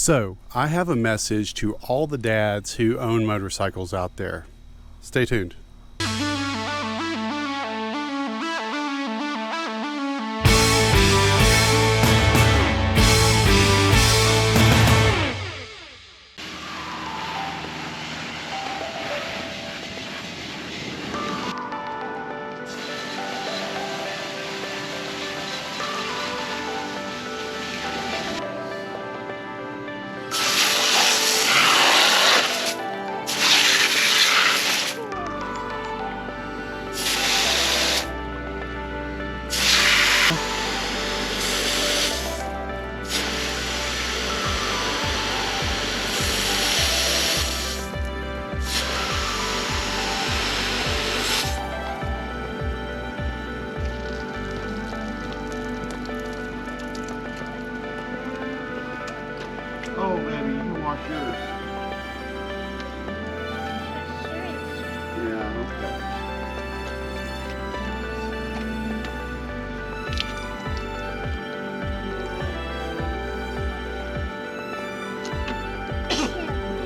So, I have a message to all the dads who own motorcycles out there. Stay tuned. Oh, baby, you can wash yours. Yeah, okay.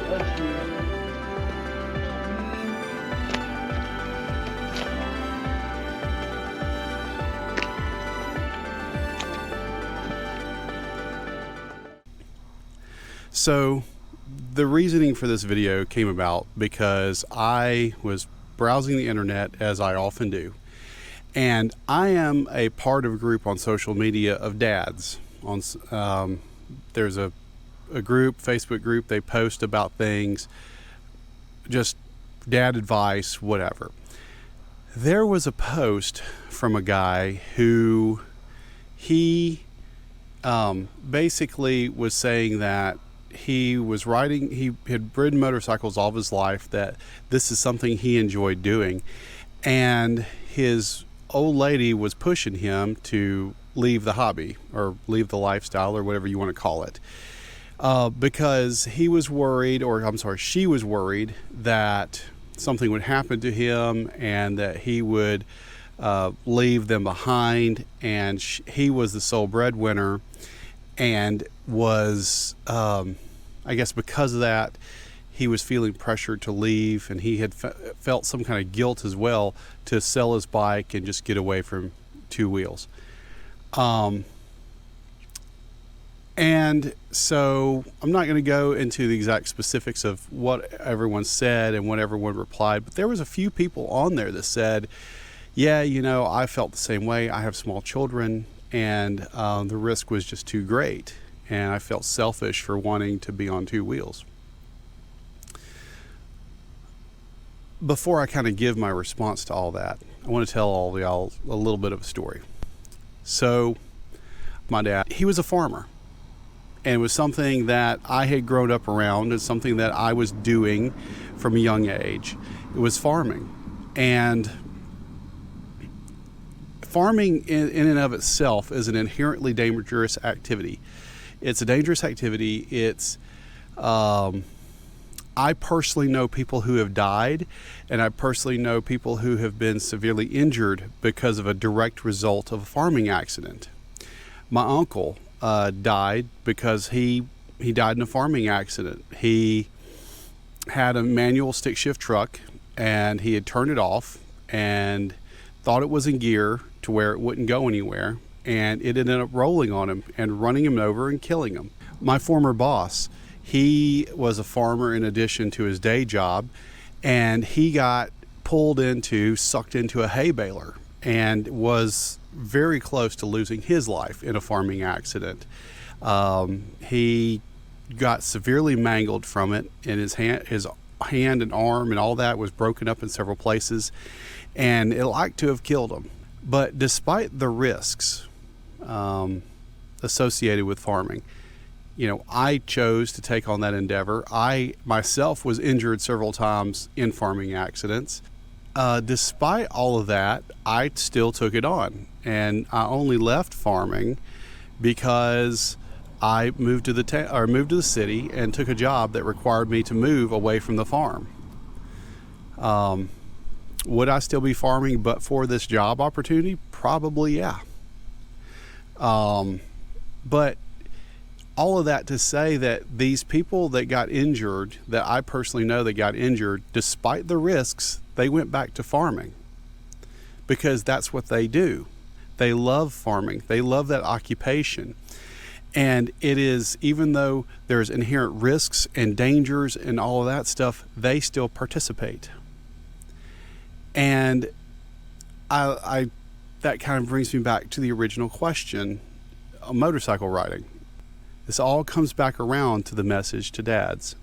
That's you. So, the reasoning for this video came about because I was browsing the internet, as I often do, and I am a part of a group on social media of dads. There's a group, Facebook group, they post about things, just dad advice, whatever. There was a post from a guy who he basically was saying that he had ridden motorcycles all of his life, that this is something he enjoyed doing, and his old lady was pushing him to leave the hobby or leave the lifestyle or whatever you want to call it, because he was worried, or I'm sorry, she was worried that something would happen to him and that he would leave them behind, and he was the sole breadwinner and was I guess because of that he was feeling pressured to leave, and he had felt some kind of guilt as well to sell his bike and just get away from two wheels. And so I'm not going to go into the exact specifics of what everyone said and what everyone replied, but there was a few people on there that said, yeah, you know, I felt the same way. I have small children, and the risk was just too great, and I felt selfish for wanting to be on two wheels. Before I kind of give my response to all that, I want to tell all of y'all a little bit of a story. So, my dad, he was a farmer, and it was something that I had grown up around. It's something that I was doing from a young age. It was farming, and farming in and of itself is an inherently dangerous activity. It's a dangerous activity. I personally know people who have died, and I personally know people who have been severely injured because of a direct result of a farming accident. My uncle died because he died in a farming accident. He had a manual stick shift truck, and he had turned it off and thought it was in gear to where it wouldn't go anywhere, and it ended up rolling on him and running him over and killing him. My former boss, he was a farmer in addition to his day job, and he got sucked into a hay baler and was very close to losing his life in a farming accident. He got severely mangled from it, and his hand and arm and all that was broken up in several places, and it liked to have killed him. But despite the risks associated with farming, you know, I chose to take on that endeavor. I myself was injured several times in farming accidents. Despite all of that, I still took it on, and I only left farming because I moved to the city and took a job that required me to move away from the farm. Would I still be farming but for this job opportunity? Probably, yeah. But all of that to say that these people that got injured, that I personally know that got injured, despite the risks, they went back to farming because that's what they do. They love farming. They love that occupation. And it is, even though there's inherent risks and dangers and all of that stuff, they still participate. And I that kind of brings me back to the original question, motorcycle riding. This all comes back around to the message to dads.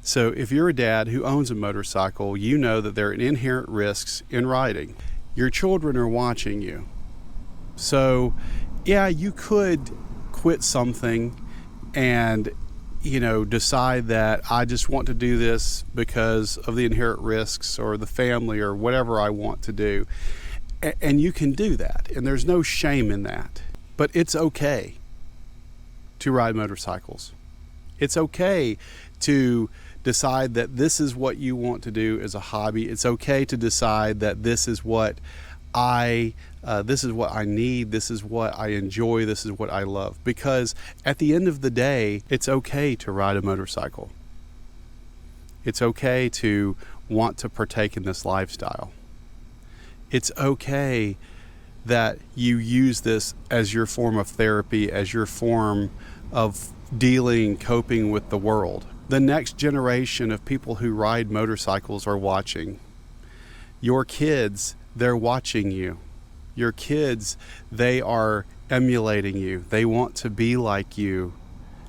So if you're a dad who owns a motorcycle, you know that there are inherent risks in riding. Your children are watching you. So yeah, you could quit something and, decide that I just want to do this because of the inherent risks or the family or whatever I want to do. And you can do that. And there's no shame in that. But it's okay to ride motorcycles. It's okay to decide that this is what you want to do as a hobby. It's okay to decide that this is what I need, this is what I enjoy, this is what I love. Because at the end of the day, it's okay to ride a motorcycle. It's okay to want to partake in this lifestyle. It's okay that you use this as your form of therapy, as your form of coping with the world. The next generation of people who ride motorcycles are watching. Your kids, they're watching you. Your kids, they are emulating you. They want to be like you.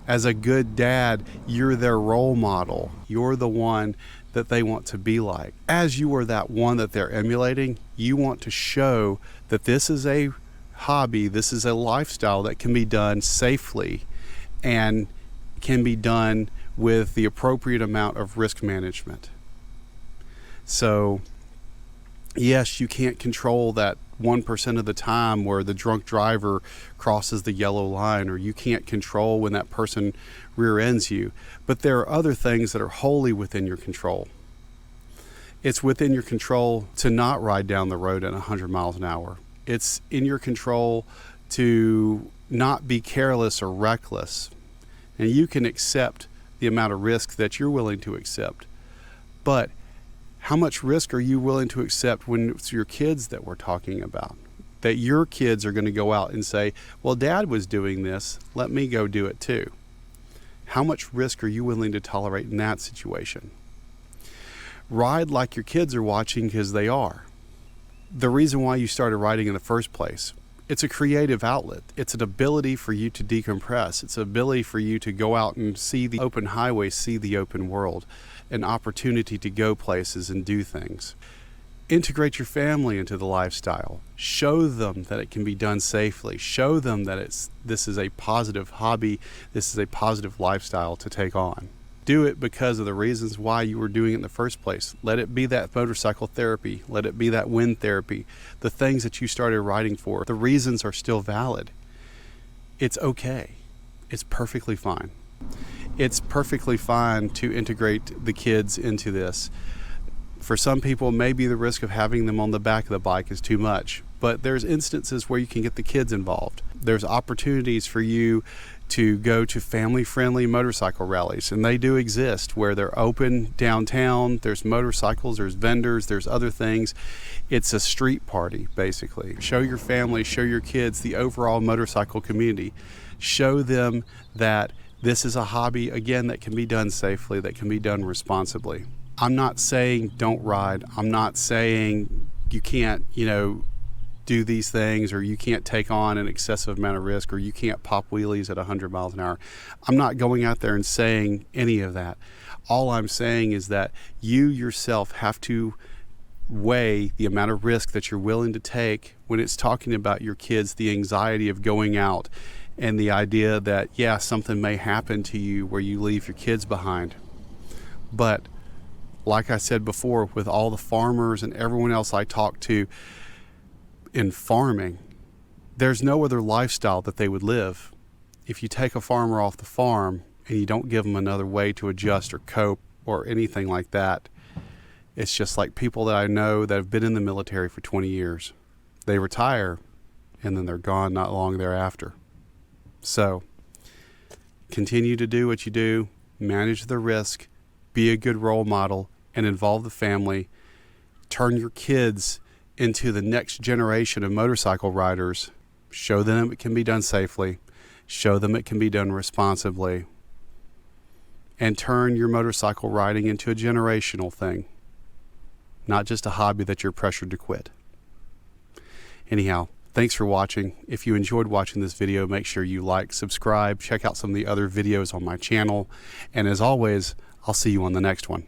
As a good dad, you're their role model. You're the one that they want to be like. As you are that one that they're emulating, you want to show that this is a hobby, this is a lifestyle that can be done safely and can be done with the appropriate amount of risk management. So, yes, you can't control that 1% of the time where the drunk driver crosses the yellow line, or you can't control when that person rear ends you. But there are other things that are wholly within your control. It's within your control to not ride down the road at 100 miles an hour. It's in your control to not be careless or reckless. And you can accept the amount of risk that you're willing to accept. But how much risk are you willing to accept when it's your kids that we're talking about? That your kids are going to go out and say, well, Dad was doing this, let me go do it too. How much risk are you willing to tolerate in that situation? Ride like your kids are watching, because they are. The reason why you started riding in the first place, it's a creative outlet. It's an ability for you to decompress. It's an ability for you to go out and see the open highway, see the open world, an opportunity to go places and do things. Integrate your family into the lifestyle. Show them that it can be done safely. Show them that this is a positive hobby. This is a positive lifestyle to take on. Do it because of the reasons why you were doing it in the first place. Let it be that motorcycle therapy. Let it be that wind therapy. The things that you started riding for, the reasons are still valid. It's okay. It's perfectly fine. It's perfectly fine to integrate the kids into this. For some people, maybe the risk of having them on the back of the bike is too much, but there's instances where you can get the kids involved. There's opportunities for you to go to family-friendly motorcycle rallies, and they do exist where they're open downtown. There's motorcycles, there's vendors, there's other things. It's a street party, basically. Show your family, show your kids the overall motorcycle community. Show them that this is a hobby, again, that can be done safely, that can be done responsibly. I'm not saying don't ride. I'm not saying you can't, do these things, or you can't take on an excessive amount of risk, or you can't pop wheelies at 100 miles an hour. I'm not going out there and saying any of that. All I'm saying is that you yourself have to weigh the amount of risk that you're willing to take when it's talking about your kids, the anxiety of going out, and the idea that, yeah, something may happen to you where you leave your kids behind. But like I said before, with all the farmers and everyone else I talk to in farming, there's no other lifestyle that they would live. If you take a farmer off the farm and you don't give them another way to adjust or cope or anything like that, it's just like people that I know that have been in the military for 20 years. They retire and then they're gone not long thereafter. So Continue to do what you do, manage the risk, be a good role model, and involve the family. Turn your kids into the next generation of motorcycle riders. Show them it can be done safely. Show them it can be done responsibly. And turn your motorcycle riding into a generational thing, not just a hobby that you're pressured to quit. Anyhow, thanks for watching. If you enjoyed watching this video, make sure you like, subscribe, check out some of the other videos on my channel. And as always, I'll see you on the next one.